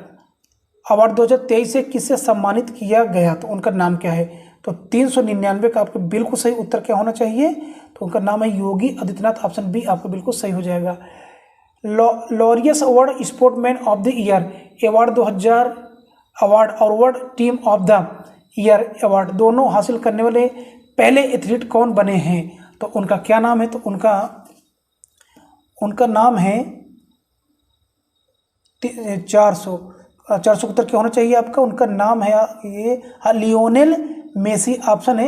award 2023 से किसे सम्मानित किया गया, तो उनका नाम क्या है। तो 399 का आपको बिल्कुल सही उत्तर क्या होना चाहिए, तो उनका नाम है योगी आदित्यनाथ, ऑप्शन बी आपको बिल्कुल सही हो जाएगा। Laureus award sportsman of the year award 2000 award और world team of the year award दोनों हासिल करने वाले पहले एथलीट कौन बने हैं, तो उनका क्या नाम है, तो उनका नाम है 400 का उत्तर क्या होना चाहिए आपका, उनका नाम है ये लियोनेल मेसी, ऑप्शन है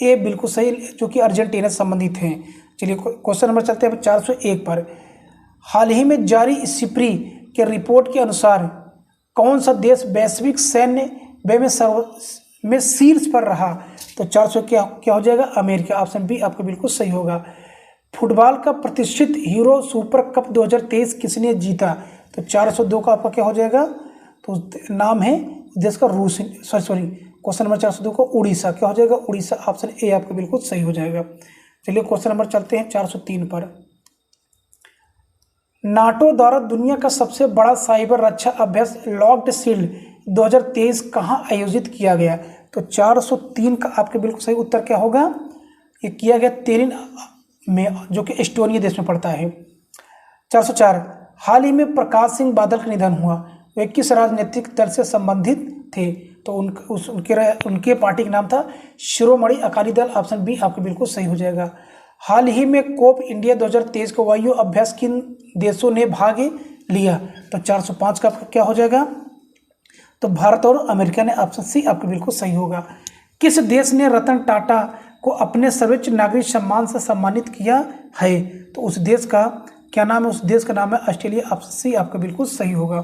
ए बिल्कुल सही, जो कि अर्जेंटीना से संबंधित हैं। चलिए क्वेश्चन नंबर चलते हैं 401 पर। हाल ही में जारी सिप्री के रिपोर्ट के अनुसार कौन सा देश वैश्विक सैन्य व्यय में शीर्ष पर रहा, तो 400 क्या हो जाएगा, अमेरिका, ऑप्शन बी आपको बिल्कुल सही होगा। फुटबॉल का प्रतिष्ठित हीरो सुपर कप 2023 किसने जीता, तो 402 का आपका क्या हो जाएगा, तो नाम है देश का रूस, सॉरी क्वेश्चन नंबर 402 को उड़ीसा, क्या हो जाएगा, उड़ीसा, ऑप्शन ए आपका बिल्कुल सही हो जाएगा। चलिए क्वेश्चन नंबर चलते हैं 403 पर। नाटो द्वारा दुनिया का सबसे बड़ा साइबर रक्षा अभ्यास लॉक्ड शील्ड 2023 कहाँ आयोजित किया गया, तो 403 का आपके बिल्कुल सही उत्तर क्या होगा, ये किया गया तेलिन में, जो कि एस्टोनिया देश में पड़ता है। 404, हाल ही में प्रकाश सिंह बादल का निधन हुआ, वे किस राजनीतिक दल से संबंधित थे, तो उनके पार्टी का नाम था शिरोमणि अकाली दल, ऑप्शन बी आपको बिल्कुल सही हो जाएगा। हाल ही में कोप इंडिया 2023 को वायु अभ्यास किन देशों ने भाग लिया, तो 405 का आपका क्या हो जाएगा, तो भारत और अमेरिका ने, ऑप्शन सी आपको बिल्कुल सही होगा। किस देश ने रतन टाटा को अपने सर्वोच्च नागरिक सम्मान से सम्मानित किया है, तो उस देश का क्या नाम है, उस देश का नाम है ऑस्ट्रेलिया, ऑप्शन सी आपका बिल्कुल सही होगा।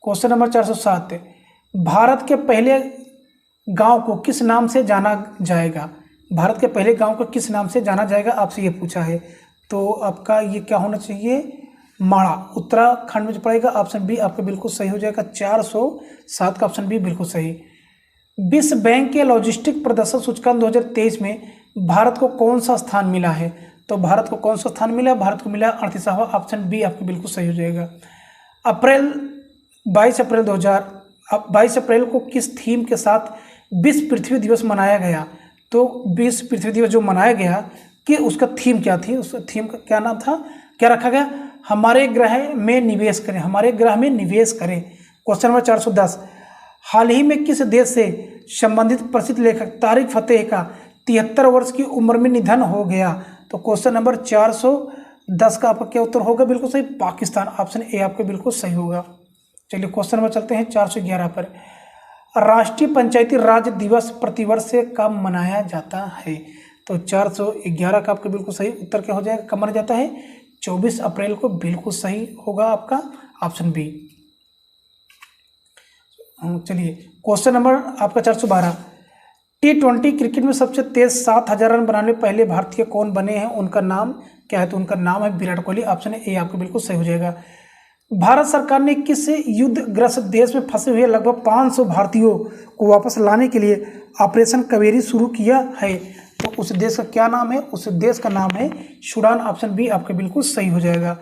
क्वेश्चन नंबर 407, भारत के पहले गांव को किस नाम से जाना जाएगा, भारत के पहले गांव को किस नाम से जाना जाएगा, आपसे ये पूछा है। तो आपका ये क्या होना चाहिए, माड़ा, उत्तराखंड में पड़ेगा, ऑप्शन बी आपका बिल्कुल सही हो जाएगा। 407 का ऑप्शन बी बिल्कुल सही। विश्व बैंक के लॉजिस्टिक प्रदर्शन सूचकांक 2023 में भारत को कौन सा स्थान मिला है, तो भारत को कौन सा स्थान मिला, भारत को मिला 38वां, ऑप्शन बी आपको बिल्कुल सही हो जाएगा। 22 अप्रैल को किस थीम के साथ विश्व पृथ्वी दिवस मनाया गया, तो विश्व पृथ्वी दिवस जो मनाया गया कि उसका थीम क्या थी, उस थीम का क्या नाम था, क्या रखा गया, हमारे ग्रह में निवेश करें, हमारे ग्रह में निवेश करें। क्वेश्चन नंबर 410, हाल ही में किस देश से संबंधित प्रसिद्ध लेखक तारिक फतेह का 73 वर्ष की उम्र में निधन हो गया, तो क्वेश्चन नंबर 410 का आपका क्या उत्तर होगा, बिल्कुल सही, पाकिस्तान, ऑप्शन ए आपका बिल्कुल सही होगा। चलिए क्वेश्चन नंबर चलते हैं 411 पर। राष्ट्रीय पंचायती राज दिवस प्रतिवर्ष से कब मनाया जाता है, तो 411 का आपका बिल्कुल सही उत्तर क्या हो जाएगा, कब मनाया जाता है, 24 अप्रैल को, बिल्कुल सही होगा आपका, ऑप्शन बी। चलिए क्वेश्चन नंबर आपका 412, T20 क्रिकेट में सबसे तेज 7000 रन बनाने वाले पहले भारतीय कौन बने हैं, उनका नाम क्या है, तो उनका नाम है विराट कोहली, ऑप्शन ए आपको बिल्कुल सही हो जाएगा। भारत सरकार ने किस युद्धग्रस्त देश में फंसे हुए लगभग 500 भारतीयों को वापस लाने के लिए ऑपरेशन कावेरी शुरू किया है, तो उस देश का क्या नाम है, उस देश का नाम है सूडान, ऑप्शन बी आपका बिल्कुल सही हो जाएगा।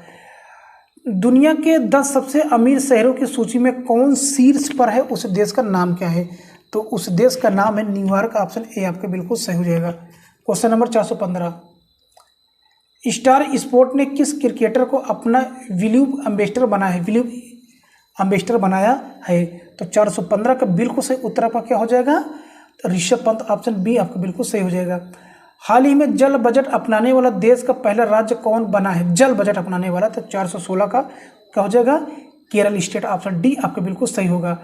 दुनिया के 10 सबसे अमीर शहरों की सूची में कौन शीर्ष पर है, उस देश का नाम क्या है, तो उस देश का नाम है न्यूयॉर्क, ऑप्शन ए आपका बिल्कुल सही हो जाएगा। क्वेश्चन नंबर 415, स्टार स्पोर्ट ने किस क्रिकेटर को अपना विल्यू एम्बेसडर बना है, विल्यू एम्बेसडर बनाया है। तो 415 का बिल्कुल सही उत्तर आपका क्या हो जाएगा, तो ऋषभ पंत, ऑप्शन बी आपका बिल्कुल सही हो जाएगा। हाल ही में जल बजट अपनाने वाला देश का पहला राज्य कौन बना है, जल बजट अपनाने वाला, तो 416 का क्या हो जाएगा, केरल स्टेट, ऑप्शन डी आपका बिल्कुल सही होगा।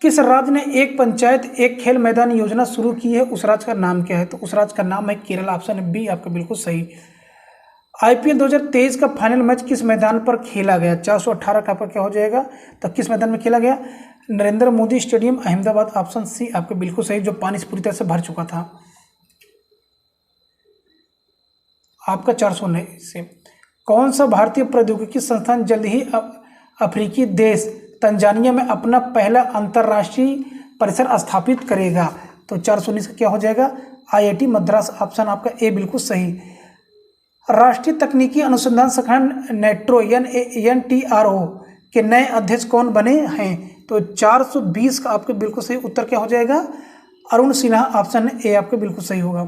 किस राज्य ने एक पंचायत एक खेल मैदान योजना शुरू की है, उस राज्य का नाम क्या है, तो उस राज्य का नाम है केरल, ऑप्शन बी आपका बिल्कुल सही। आईपीएल 2023 का फाइनल मैच किस मैदान पर खेला गया, 418 का आपका क्या हो जाएगा, तो किस मैदान में खेला गया, Narendra Modi stadium Ahmedabad, option C आपका बिल्कुल सही, जो पानी से पूरी तरह से भर चुका था। आपका 419 से कौन सा भारतीय प्रौद्योगिकी संस्थान जल्द ही अफ्रीकी देश तंजानिया में अपना पहला अंतर्राष्ट्रीय परिसर स्थापित करेगा, तो 419 का क्या हो जाएगा, आईआईटी मद्रास, ऑप्शन आपका ए बिल्कुल सही। राष्ट्रीय तकनीकी अनुसंधान संगठन नेट्रो NTRO के नए अध्यक्ष कौन बने हैं, तो 420 का आपके बिल्कुल सही उत्तर क्या हो जाएगा, अरुण सिन्हा, ऑप्शन ए आपके बिल्कुल सही होगा।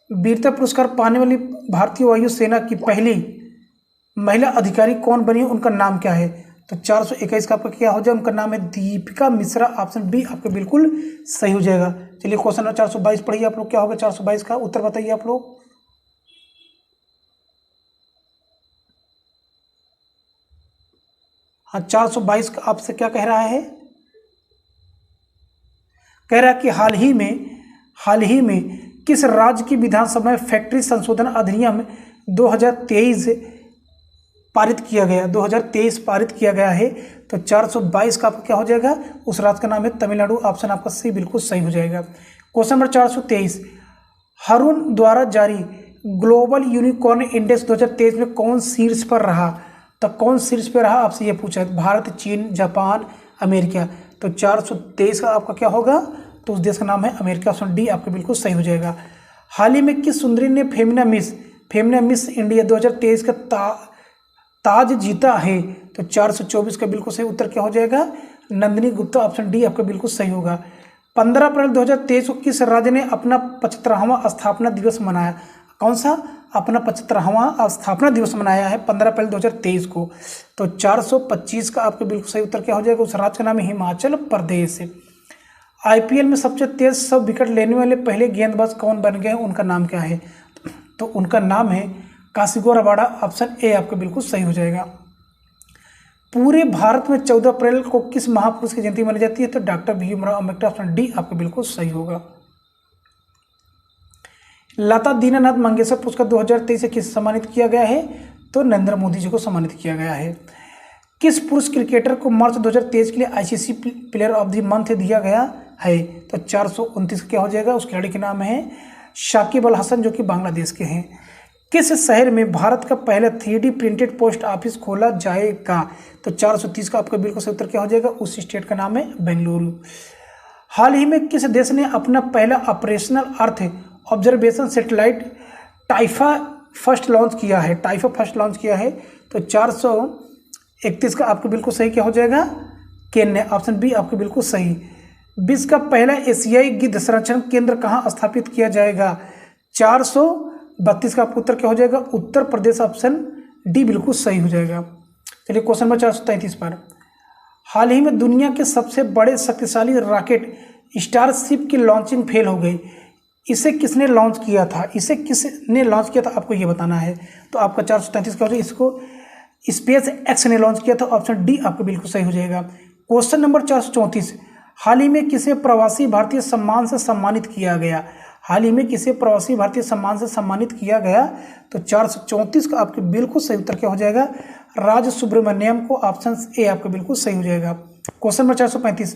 वीरता पुरस्कार पाने वाली भारतीय वायु सेना की पहली महिला अधिकारी कौन बनी, उनका नाम क्या है, तो 421 का आपका क्या हो जाएगा, उनका नाम है दीपिका मिश्रा, ऑप्शन बी आपके बिल्कुल सही हो जाएगा। चलिए क्वेश्चन नंबर 422 पढ़िए आप लोग, क्या होगा 422 का उत्तर बताइए आप लोग। हाँ 422 का आपसे क्या कह रहा है, कह रहा है कि हाल ही में किस राज्य की विधानसभा में फैक्ट्री संशोधन अधिनियम 2023 पारित किया गया, 2023 पारित किया गया है, तो 422 का आपका क्या हो जाएगा, उस राज्य का नाम है तमिलनाडु, ऑप्शन आपका सी बिल्कुल सही हो जाएगा। क्वेश्चन नंबर 423, हरून द्वारा जारी ग्लोबल यूनिकॉर्न इंडेक्स 2023 में कौन शीर्ष पर रहा, तो कौन शीर्ष पर रहा आपसे ये पूछा है, भारत, चीन, जापान, अमेरिका, तो 423 का आपका क्या होगा, तो उस देश का नाम है अमेरिका, ऑप्शन डी आपका बिल्कुल सही हो जाएगा। हाल ही में किस सुंदरी ने फेमिना मिस इंडिया 2023 का ताज जीता है, तो 424 का बिल्कुल सही उत्तर क्या हो जाएगा, नंदिनी गुप्ता, ऑप्शन डी आपका बिल्कुल सही होगा। 15 अप्रैल 2023 को किस राज्य ने अपना 75वां स्थापना दिवस मनाया, कौन सा, अपना 75वां स्थापना दिवस मनाया है 15 अप्रैल 2023 को, तो 425 का आपका बिल्कुल सही उत्तर क्या हो जाएगा, उस राज्य का नाम है हिमाचल प्रदेश। आईपीएल में सबसे तेज 100 विकेट लेने वाले पहले गेंदबाज कौन बन गए, उनका नाम क्या है, तो उनका नाम है काशिगो रबाडा, ऑप्शन ए आपका बिल्कुल सही हो जाएगा। पूरे भारत में 14 अप्रैल को किस महापुरुष की जयंती मनाई जाती है, तो doctor Bhimrao Ambedkar, option D आपका बिल्कुल सही होगा। लता दीनानाथ मंगेशकर पुरस्कार 2023 से किस सम्मानित किया गया है, तो नरेंद्र मोदी जी को सम्मानित किया गया है। किस पुरुष क्रिकेटर को मार्च 2023 के लिए ICC player of the month दिया गया है, तो 429 क्या हो जाएगा, उस खिलाड़ी के नाम है शाकिब अल हसन, जो कि बांग्लादेश के हैं। किस शहर में भारत का पहला 3D प्रिंटेड पोस्ट ऑफिस खोला जाएगा, तो 430 का आपका बिल्कुल सही उत्तर क्या हो जाएगा, उस स्टेट का नाम है बेंगलुरु। हाल ही में किस देश ने अपना पहला operational earth observation satellite Taifa first launch किया है, तो 431 का आपको बिल्कुल सही क्या हो जाएगा, केन्या, ऑप्शन बी आपको बिल्कुल सही। विश्व का पहला एशियाई गिद्ध संरक्षण केंद्र कहाँ स्थापित किया जाएगा, 432 का आपका उत्तर क्या हो जाएगा, उत्तर प्रदेश, ऑप्शन डी बिल्कुल सही हो जाएगा। चलिए क्वेश्चन नंबर 433 पर, हाल ही में दुनिया के सबसे बड़े शक्तिशाली रॉकेट स्टारशिप की लॉन्चिंग फेल हो गई, इसे किसने लॉन्च किया था, आपको ये बताना है, तो आपका 433 का हो जाएगा, इसको स्पेस एक्स ने लॉन्च किया था, ऑप्शन डी आपको बिल्कुल सही हो जाएगा। क्वेश्चन नंबर 434, हाल ही में किसे प्रवासी भारतीय सम्मान से सम्मानित किया गया, तो 434 का आपके बिल्कुल सही उत्तर क्या हो जाएगा, राज सुब्रमण्यम को, ऑप्शन ए आपका बिल्कुल सही हो जाएगा। क्वेश्चन नंबर 435,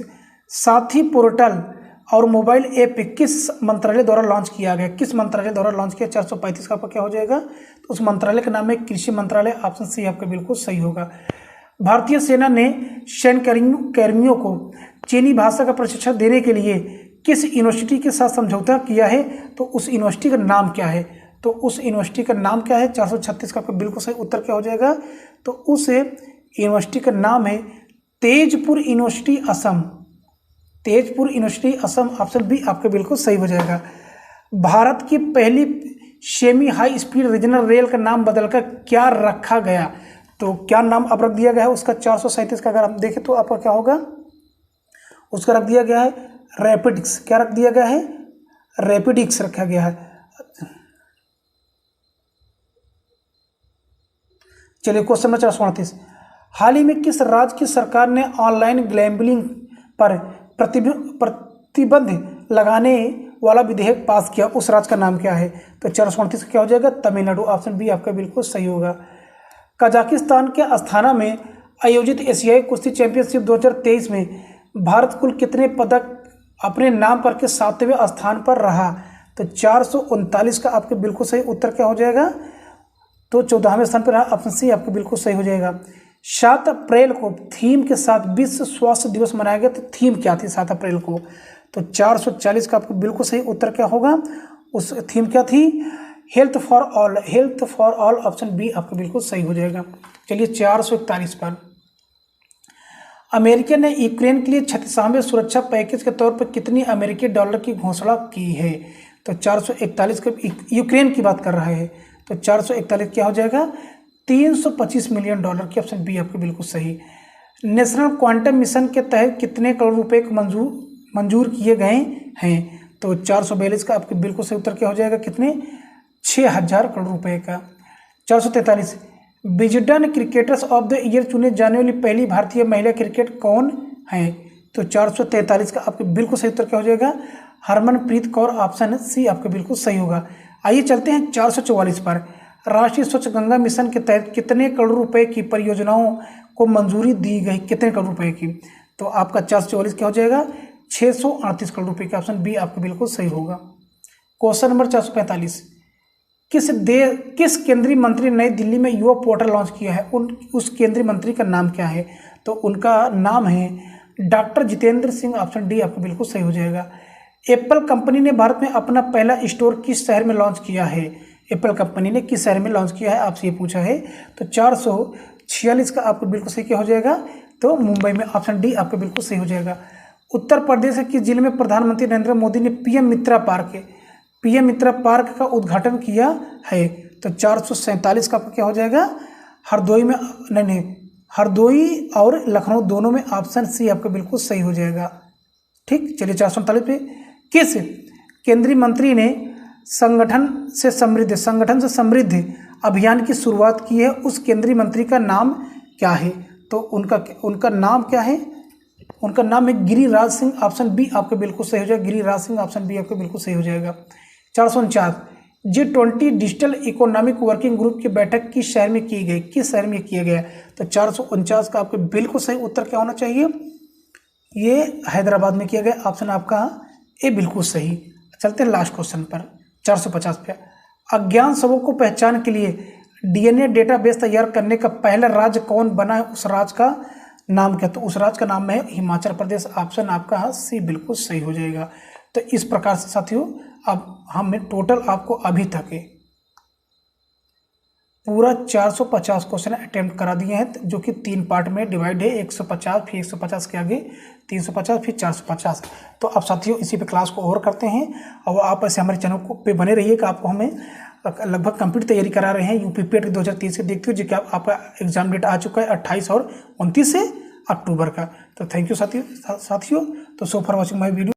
साथी पोर्टल और मोबाइल ऐप किस मंत्रालय द्वारा लॉन्च किया गया, 435 का आपका क्या हो जाएगा, तो उस मंत्रालय का नाम है कृषि मंत्रालय, ऑप्शन सी आपका बिल्कुल सही होगा। भारतीय सेना ने सैन्यकर्मियों को चीनी भाषा का प्रशिक्षण देने के लिए किस यूनिवर्सिटी के साथ समझौता किया है, तो उस यूनिवर्सिटी का नाम क्या है, 436 का आपका बिल्कुल सही उत्तर क्या हो जाएगा, तो उस यूनिवर्सिटी का नाम है Tezpur university Assam, option B आपका बिल्कुल सही हो जाएगा। भारत की पहली semi high speed regional rail का नाम बदलकर क्या रखा गया, तो क्या नाम अब रख दिया गया है उसका 437 का? अगर हम देखें तो आपका क्या होगा, उसका रख दिया गया है रैपिडिक्स। क्या रख दिया गया है? रैपिडिक्स रखा गया है। चलिए क्वेश्चन नंबर 438, हाल ही में किस राज्य की सरकार ने ऑनलाइन गैम्बलिंग पर प्रतिबंध लगाने वाला विधेयक पास किया? उस राज्य का नाम क्या है? तो 438 क्या हो जाएगा? तमिलनाडु। ऑप्शन बी आपका बिल्कुल सही होगा। कजाकिस्तान के अस्थाना में आयोजित एशियाई कुश्ती चैंपियनशिप 2023 में भारत कुल कितने पदक अपने नाम करके 7वें स्थान पर रहा? तो 439 का आपके बिल्कुल सही उत्तर क्या हो जाएगा? तो 14वें स्थान पर रहा। ऑप्शन सी आपको बिल्कुल सही हो जाएगा। 7 अप्रैल को थीम के साथ विश्व स्वास्थ्य दिवस मनाया गया। तो थीम क्या थी 7 अप्रैल को? तो 440 का आपको बिल्कुल सही उत्तर क्या होगा? उस थीम क्या थी? Health for all. Health for all. Option B आपको बिल्कुल सही हो जाएगा। चलिए 441 पर, अमेरिका ने यूक्रेन के लिए 36वें सुरक्षा पैकेज के तौर पर कितनी अमेरिकी डॉलर की घोषणा की है? तो 441 का यूक्रेन की बात कर रहा है। तो 441 क्या हो जाएगा? 325 मिलियन डॉलर की। ऑप्शन बी आपको बिल्कुल सही। नेशनल क्वांटम मिशन के तहत कितने करोड़ रुपए को मंजूर किए गए हैं? तो 442 का आपके बिल्कुल सही उत्तर क्या हो जाएगा? कितने? 6000 करोड़ रुपए का। 443, Wisden cricketers of the year चुने जाने वाली पहली भारतीय महिला क्रिकेट कौन है? तो 443 का आपके बिल्कुल सही उत्तर क्या हो जाएगा? हरमनप्रीत कौर। ऑप्शन सी आपका बिल्कुल सही होगा। आइए चलते हैं 444 पर, राष्ट्रीय स्वच्छ गंगा मिशन के तहत कितने करोड़ रुपए की परियोजनाओं को मंजूरी दी गई? कितने करोड़ रुपए की? तो आपका 444 क्या हो जाएगा? 638 करोड़ रुपए का। ऑप्शन बी आपका बिल्कुल सही होगा। क्वेश्चन नंबर 445, किस केंद्रीय मंत्री ने नई दिल्ली में युवा पोर्टल लॉन्च किया है? उस केंद्रीय मंत्री का नाम क्या है? तो उनका नाम है doctor Jitendra Singh. Option D आपको बिल्कुल सही हो जाएगा। एप्पल कंपनी ने भारत में अपना पहला स्टोर किस शहर में लॉन्च किया है? एप्पल कंपनी ने किस शहर में लॉन्च किया है, आपसे ये पूछा है। तो 446 का आपको बिल्कुल सही क्या हो जाएगा? तो मुंबई में। ऑप्शन डी आपको बिल्कुल सही हो जाएगा। उत्तर प्रदेश के किस जिले में प्रधानमंत्री नरेंद्र मोदी ने पीएम मित्रा पार्क का उद्घाटन किया है? तो 447 का आपको क्या हो जाएगा? हरदोई में। नहीं, हरदोई और लखनऊ दोनों में। ऑप्शन सी आपका बिल्कुल सही हो जाएगा। ठीक, चलिए 447 पे, किस केंद्रीय मंत्री ने संगठन से समृद्ध अभियान की शुरुआत की है? उस केंद्रीय मंत्री का नाम क्या है? तो उनका नाम क्या है? उनका नाम है गिरिराज सिंह। ऑप्शन बी आपको बिल्कुल सही हो जाएगा। गिरिराज सिंह। ऑप्शन बी आपको बिल्कुल सही हो जाएगा। 449, G20 digital economic working group की बैठक किस शहर में की गई? किस शहर में किया गया? तो 449 का आपको बिल्कुल सही उत्तर क्या होना चाहिए? ये हैदराबाद में किया गया। ऑप्शन आपका ए बिल्कुल सही। चलते हैं लास्ट क्वेश्चन पर, 450 पे, अज्ञात शवों को पहचान के लिए डीएनए डेटाबेस तैयार करने का पहला राज्य कौन बना है? उस राज्य का नाम क्या? तो उस राज्य का नाम है हिमाचल प्रदेश। ऑप्शन आपका सी बिल्कुल सही हो जाएगा। तो इस प्रकार से साथियों अब हमने टोटल आपको अभी तक पूरा 450 क्वेश्चन अटेम्प्ट करा दिए हैं, जो कि 3 पार्ट में डिवाइड है। 150, फिर 150 के आगे 350, फिर 450। तो अब साथियों इसी पे क्लास को और करते हैं, और आप ऐसे हमारे चैनल को पे बने रहिए कि आपको हमें लगभग कंप्लीट तैयारी करा रहे हैं यूपीपीएससी 2023 से। देखते हो जो कि आपका एग्जाम डेट आ चुका है 28 और 29 अक्टूबर का। तो थैंक यू साथियों। तो so for watching my video.